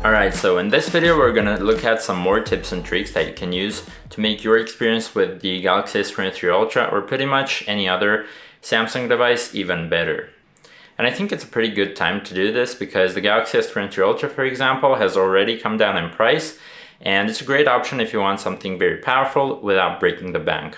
Alright, so in this video we're gonna look at some more tips and tricks that you can use to make your experience with the Galaxy S23 Ultra or pretty much any other Samsung device even better. And I think it's a pretty good time to do this because the Galaxy S23 Ultra, for example, has already come down in price, and it's a great option if you want something very powerful without breaking the bank.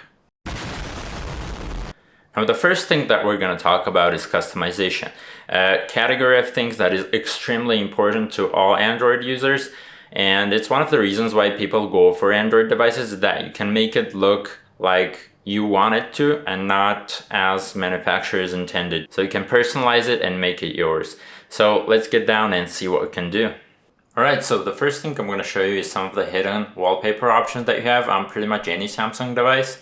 Now, the first thing that we're going to talk about is customization, a category of things that is extremely important to all Android users, and it's one of the reasons why people go for Android devices, that you can make it look like you want it to and not as manufacturers intended. So you can personalize it and make it yours. So let's get down and see what we can do. Alright, so the first thing I'm going to show you is some of the hidden wallpaper options that you have on pretty much any Samsung device.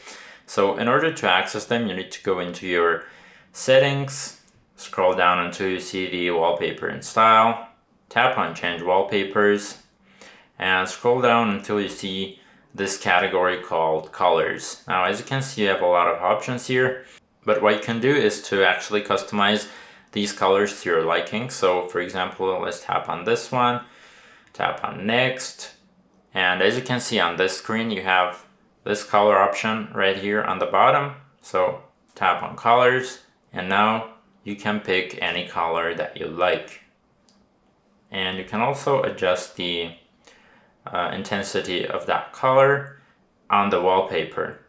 So in order to access them, you need to go into your settings, scroll down until you see the wallpaper and style, tap on change wallpapers, and scroll down until you see this category called colors. Now, as you can see, you have a lot of options here, but what you can do is to actually customize these colors to your liking. So for example, let's tap on this one, tap on next, and as you can see on this screen, you have this color option right here on the bottom. So tap on colors, and now you can pick any color that you like. And you can also adjust the intensity of that color on the wallpaper.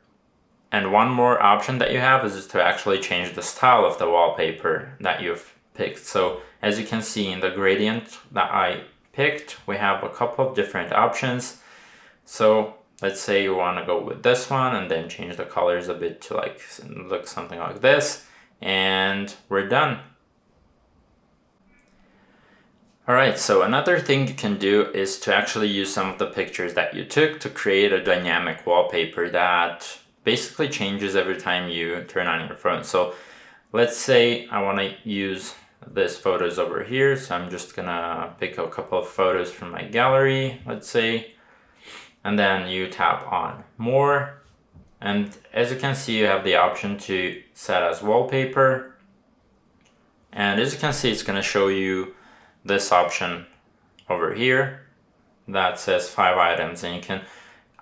And one more option that you have is to actually change the style of the wallpaper that you've picked. So as you can see in the gradient that I picked, we have a couple of different options. So let's say you want to go with this one and then change the colors a bit to look something like this, and we're done. Alright, so another thing you can do is to actually use some of the pictures that you took to create a dynamic wallpaper that basically changes every time you turn on your phone. So let's say I want to use this photos over here, so I'm just gonna pick a couple of photos from my gallery, let's say, and then you tap on more, and as you can see, you have the option to set as wallpaper, and as you can see, it's going to show you this option over here that says 5 items, and you can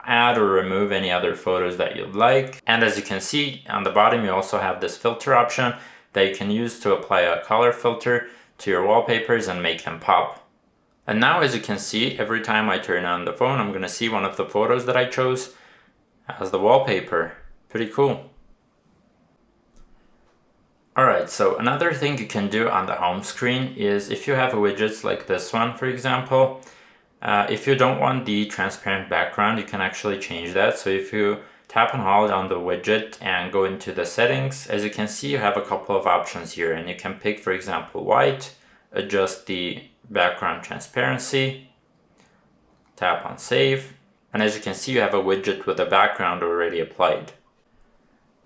add or remove any other photos that you'd like. And as you can see on the bottom, you also have this filter option that you can use to apply a color filter to your wallpapers and make them pop. And now, as you can see, every time I turn on the phone, I'm going to see one of the photos that I chose as the wallpaper. Pretty cool. Alright, so another thing you can do on the home screen is if you have widgets like this one, for example, if you don't want the transparent background, you can actually change that. So if you tap and hold on the widget and go into the settings, as you can see, you have a couple of options here, and you can pick, for example, white, adjust the background transparency, tap on save, and as you can see, you have a widget with a background already applied.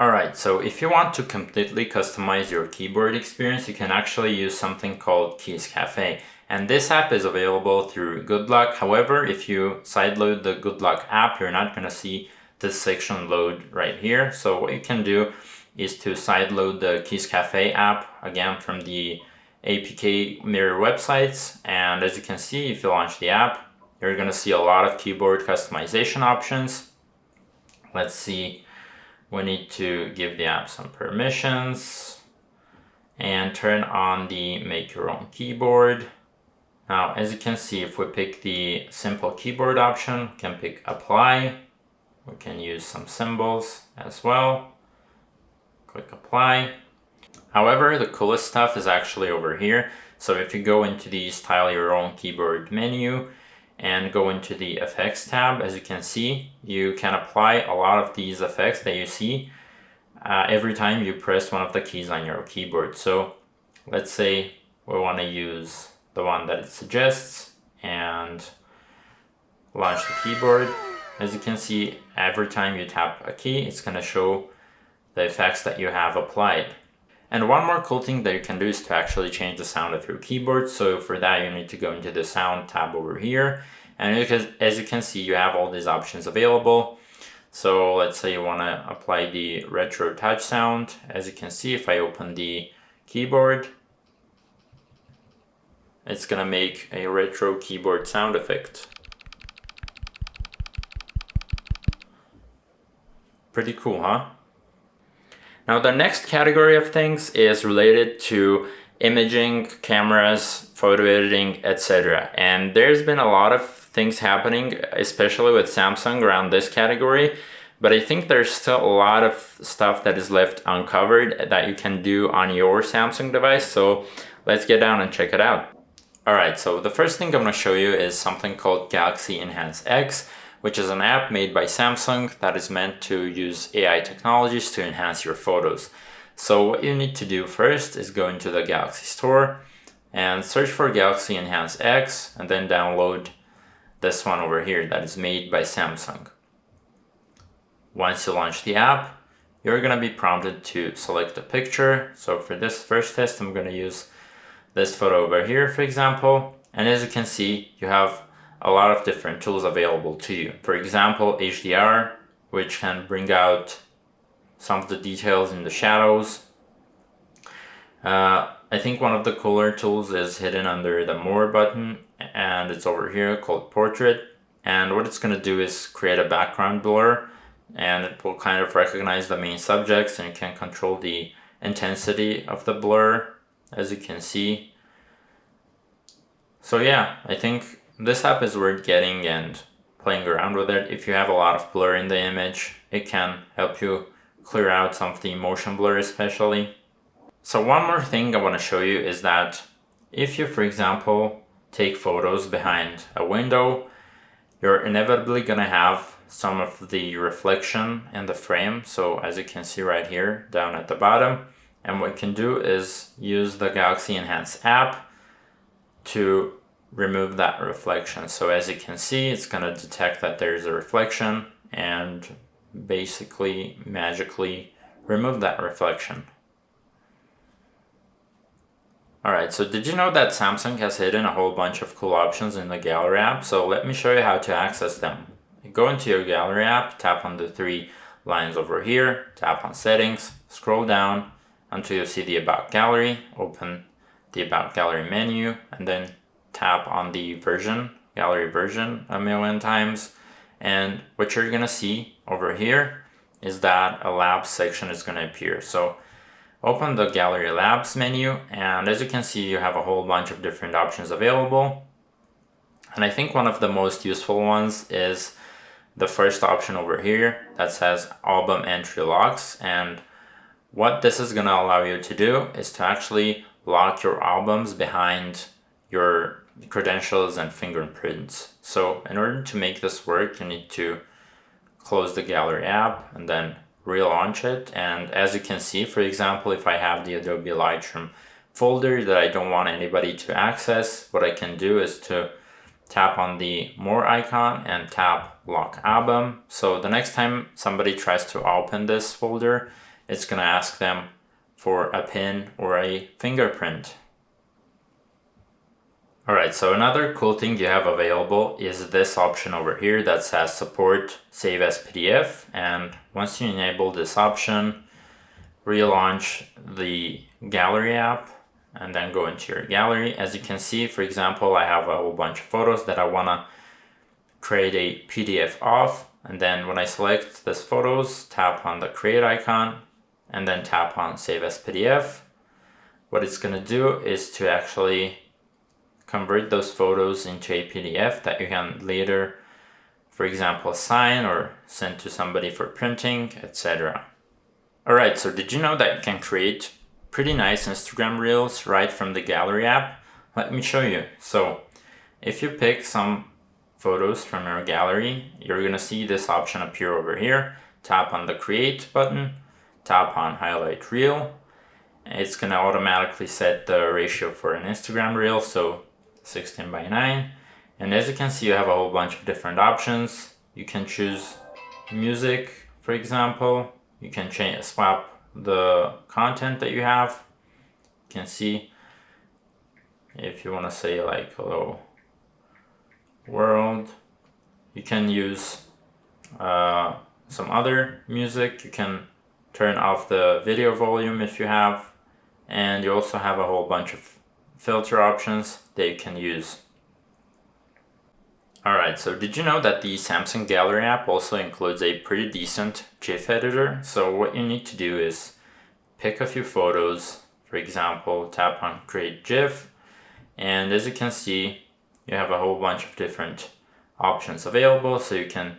Alright, so if you want to completely customize your keyboard experience, you can actually use something called Keys Cafe, and this app is available through Good Luck. However, if you sideload the Good Luck app, you're not going to see this section load right here. So what you can do is to sideload the Keys Cafe app, again from the APK mirror websites, and as you can see, if you launch the app, you're going to see a lot of keyboard customization options. Let's see, we need to give the app some permissions and turn on the make your own keyboard. Now, as you can see, if we pick the simple keyboard option, we can pick apply. We can use some symbols as well. Click apply. However, the coolest stuff is actually over here. So if you go into the style your own keyboard menu and go into the effects tab, as you can see, you can apply a lot of these effects that you see every time you press one of the keys on your keyboard. So let's say we want to use the one that it suggests and launch the keyboard. As you can see, every time you tap a key, it's going to show the effects that you have applied. And one more cool thing that you can do is to actually change the sound of your keyboard. So for that, you need to go into the sound tab over here. And as you can see, you have all these options available. So let's say you want to apply the retro touch sound. As you can see, if I open the keyboard, it's gonna make a retro keyboard sound effect. Pretty cool, huh? Now the next category of things is related to imaging, cameras, photo editing, etc. And there's been a lot of things happening, especially with Samsung around this category, but I think there's still a lot of stuff that is left uncovered that you can do on your Samsung device. So let's get down and check it out. Alright, so the first thing I'm going to show you is something called Galaxy Enhance X, which is an app made by Samsung that is meant to use AI technologies to enhance your photos. So what you need to do first is go into the Galaxy Store and search for Galaxy Enhance X and then download this one over here that is made by Samsung. Once you launch the app, you're going to be prompted to select a picture. So for this first test, I'm going to use this photo over here, for example. And as you can see, you have a lot of different tools available to you. For example, HDR, which can bring out some of the details in the shadows. I think one of the cooler tools is hidden under the More button, and it's over here called Portrait. And what it's going to do is create a background blur, and it will kind of recognize the main subjects, and you can control the intensity of the blur, as you can see. So yeah, I think this app is worth getting and playing around with it. If you have a lot of blur in the image, it can help you clear out some of the motion blur especially. So one more thing I want to show you is that if you, for example, take photos behind a window, you're inevitably going to have some of the reflection in the frame. So as you can see right here down at the bottom, and what you can do is use the Galaxy Enhance app to remove that reflection. So as you can see, it's going to detect that there's a reflection and basically magically remove that reflection. Alright, so did you know that Samsung has hidden a whole bunch of cool options in the Gallery app? So let me show you how to access them. Go into your Gallery app, tap on the three lines over here, tap on Settings, scroll down until you see the About Gallery, open the About Gallery menu, and then tap on the version, gallery version, a million times. And what you're gonna see over here is that a labs section is gonna appear. So open the Gallery Labs menu, and as you can see, you have a whole bunch of different options available. And I think one of the most useful ones is the first option over here that says Album Entry Locks. And what this is gonna allow you to do is to actually lock your albums behind your credentials and fingerprints. So in order to make this work, you need to close the Gallery app and then relaunch it. And as you can see, for example, if I have the Adobe Lightroom folder that I don't want anybody to access, what I can do is to tap on the More icon and tap Lock Album. So the next time somebody tries to open this folder, it's gonna ask them for a PIN or a fingerprint. Alright, so another cool thing you have available is this option over here that says Support Save as PDF. And once you enable this option, relaunch the Gallery app and then go into your gallery. As you can see, for example, I have a whole bunch of photos that I want to create a PDF of. And then when I select this photos, tap on the Create icon and then tap on Save as PDF. What it's going to do is to actually convert those photos into a PDF that you can later, for example, sign or send to somebody for printing, etc. Alright, so did you know that you can create pretty nice Instagram Reels right from the Gallery app? Let me show you. So if you pick some photos from your gallery, you're gonna see this option appear over here. Tap on the Create button, tap on Highlight Reel. It's gonna automatically set the ratio for an Instagram Reel, so 16:9. And as you can see, you have a whole bunch of different options. You can choose music, for example. You can swap the content that you have. You can see if you want to say like hello world. You can use some other music. You can turn off the video volume if you have, and you also have a whole bunch of filter options that you can use. Alright, so did you know that the Samsung Gallery app also includes a pretty decent GIF editor? So what you need to do is pick a few photos, for example, tap on Create GIF, and as you can see, you have a whole bunch of different options available. So you can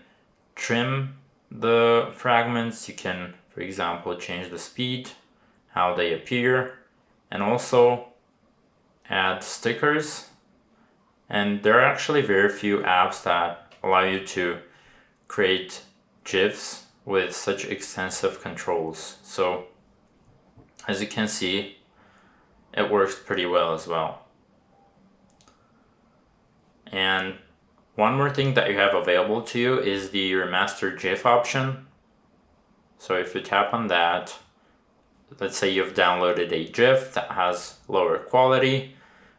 trim the fragments, you can, for example, change the speed, how they appear, and also add stickers. And there are actually very few apps that allow you to create GIFs with such extensive controls. So as you can see, it works pretty well as well. And one more thing that you have available to you is the remaster GIF option. So if you tap on that, let's say you've downloaded a GIF that has lower quality,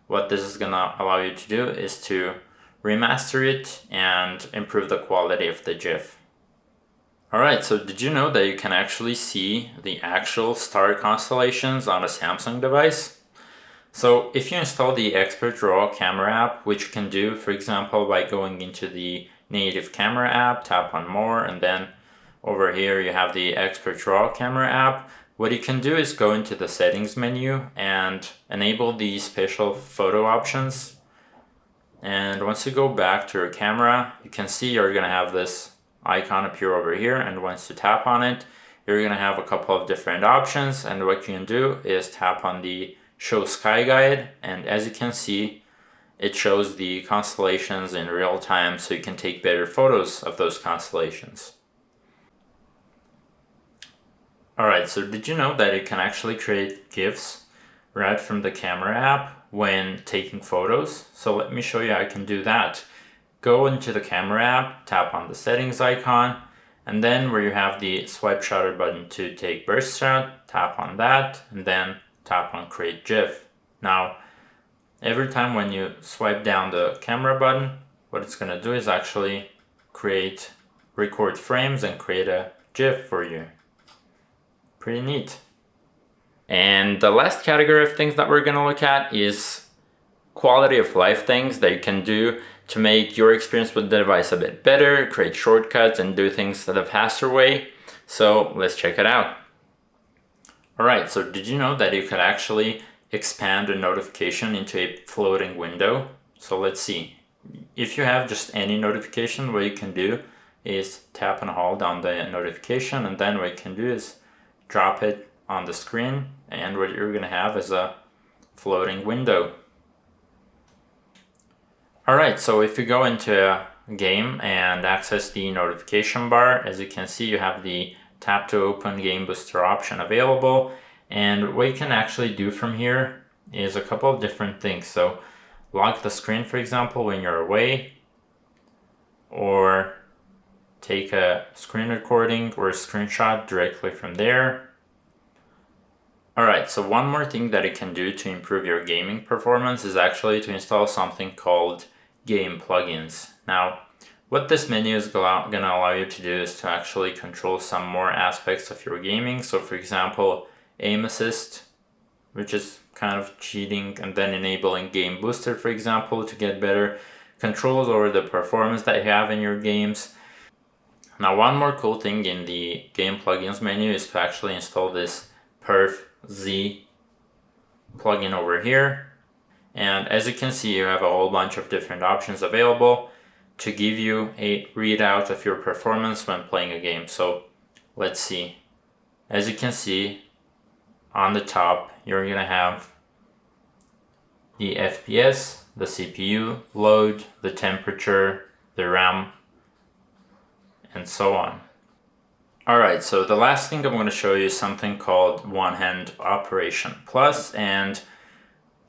what this is gonna allow you to do is to remaster it and improve the quality of the GIF. Alright, so did you know that you can actually see the actual star constellations on a Samsung device? So if you install the Expert RAW camera app, which you can do, for example, by going into the native camera app, tap on more, and then over here you have the Expert RAW camera app. What you can do is go into the settings menu and enable the spatial photo options. And once you go back to your camera, you can see you're going to have this icon appear over here. And once you tap on it, you're going to have a couple of different options. And what you can do is tap on the Show Sky Guide. And as you can see, it shows the constellations in real time, so you can take better photos of those constellations. Alright, so did you know that you can actually create GIFs right from the camera app when taking photos? So let me show you how I can do that. Go into the camera app, tap on the settings icon, and then where you have the swipe shutter button to take burst shot, tap on that, and then tap on Create GIF. Now, every time when you swipe down the camera button, what it's going to do is actually record frames and create a GIF for you. Pretty neat. And the last category of things that we're going to look at is quality of life things that you can do to make your experience with the device a bit better, create shortcuts, and do things in a faster way. So let's check it out. Alright, so did you know that you could actually expand a notification into a floating window? So let's see. If you have just any notification, what you can do is tap and hold on the notification, and then what you can do is drop it on the screen, and what you're going to have is a floating window. Alright, so if you go into a game and access the notification bar, as you can see, you have the tap to open game booster option available, and what you can actually do from here is a couple of different things. So lock the screen, for example, when you're away, or take a screen recording or a screenshot directly from there. Alright, so one more thing that you can do to improve your gaming performance is actually to install something called game plugins. Now, what this menu is going to allow you to do is to actually control some more aspects of your gaming. So for example, aim assist, which is kind of cheating, and then enabling game booster, for example, to get better controls over the performance that you have in your games. Now, one more cool thing in the game plugins menu is to actually install this Perf Z plugin over here. And as you can see, you have a whole bunch of different options available to give you a readout of your performance when playing a game. So let's see. As you can see on the top, you're going to have the FPS, the CPU load, the temperature, the RAM, and so on. Alright, so the last thing I'm going to show you is something called One Hand Operation Plus, and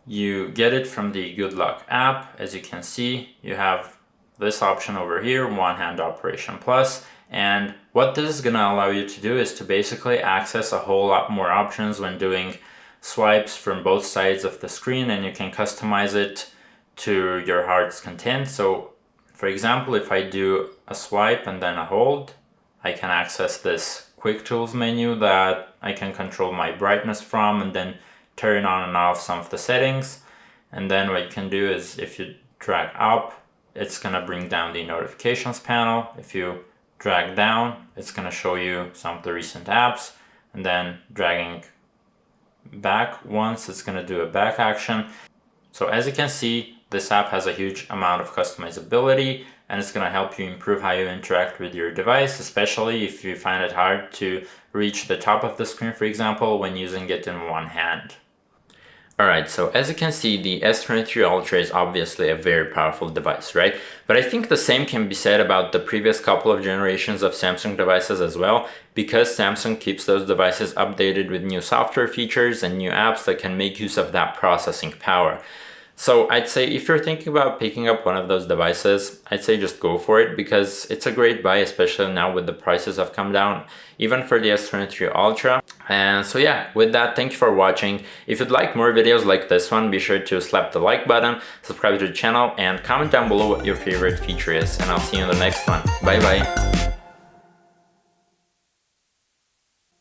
you get it from the Good Luck app. As you can see, you have this option over here, One Hand Operation Plus, and what this is going to allow you to do is to basically access a whole lot more options when doing swipes from both sides of the screen, and you can customize it to your heart's content. So for example, if I do a swipe and then a hold, I can access this quick tools menu that I can control my brightness from, and then turn on and off some of the settings. And then what you can do is if you drag up, it's gonna bring down the notifications panel. If you drag down, it's gonna show you some of the recent apps, and then dragging back once, it's gonna do a back action. So as you can see, this app has a huge amount of customizability, and it's gonna help you improve how you interact with your device, especially if you find it hard to reach the top of the screen, for example, when using it in one hand. Alright, so as you can see, the S23 Ultra is obviously a very powerful device, right? But I think the same can be said about the previous couple of generations of Samsung devices as well, because Samsung keeps those devices updated with new software features and new apps that can make use of that processing power. So I'd say if you're thinking about picking up one of those devices, I'd say just go for it, because it's a great buy, especially now with the prices have come down, even for the S23 Ultra. And so yeah, with that, thank you for watching. If you'd like more videos like this one, be sure to slap the like button, subscribe to the channel, and comment down below what your favorite feature is. And I'll see you in the next one. Bye bye.